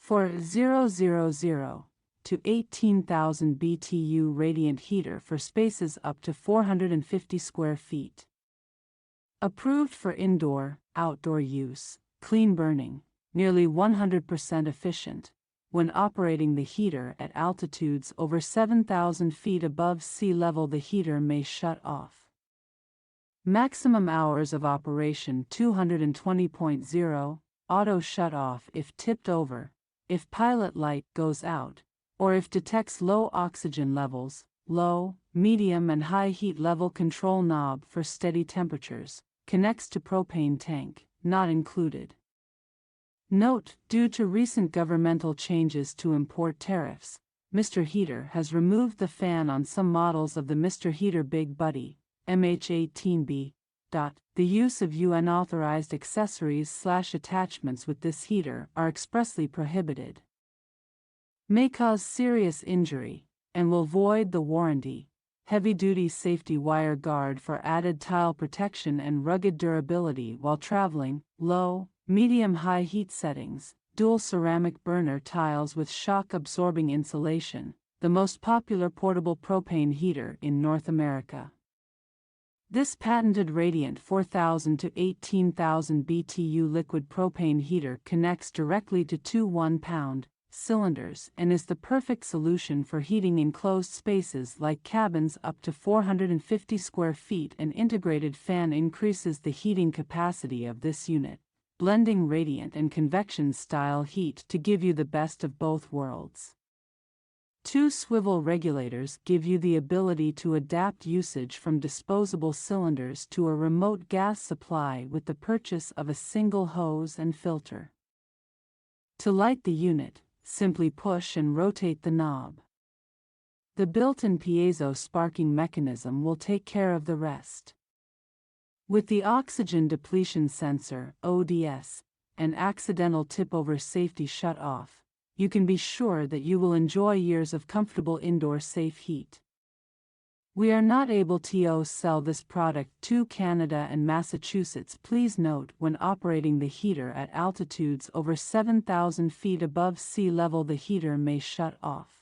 For 000 to 18,000 BTU radiant heater for spaces up to 450 square feet. Approved for indoor, outdoor use, clean burning, nearly 100% efficient. When operating the heater at altitudes over 7,000 feet above sea level, the heater may shut off. Maximum hours of operation 220.0, auto shut off if tipped over, if pilot light goes out, or if detects low oxygen levels, low, medium and high heat level control knob for steady temperatures, connects to propane tank, not included. Note, due to recent governmental changes to import tariffs, Mr. Heater has removed the fan on some models of the Mr. Heater Big Buddy, MH18B. The use of unauthorized accessories/attachments with this heater are expressly prohibited. May cause serious injury, and will void the warranty. Heavy-duty safety wire guard for added tile protection and rugged durability while traveling, low, medium-high heat settings, dual ceramic burner tiles with shock-absorbing insulation, the most popular portable propane heater in North America. This patented radiant 4,000 to 18,000 BTU liquid propane heater connects directly to two 1-pound cylinders and is the perfect solution for heating enclosed spaces like cabins up to 450 square feet. An integrated fan increases the heating capacity of this unit, blending radiant and convection style heat to give you the best of both worlds. Two swivel regulators give you the ability to adapt usage from disposable cylinders to a remote gas supply with the purchase of a single hose and filter. To light the unit, simply push and rotate the knob. The built-in piezo sparking mechanism will take care of the rest. With the oxygen depletion sensor, ODS, and accidental tip-over safety shut off, you can be sure that you will enjoy years of comfortable indoor safe heat. We are not able to sell this product to Canada and Massachusetts. Please note, when operating the heater at altitudes over 7,000 feet above sea level, the heater may shut off.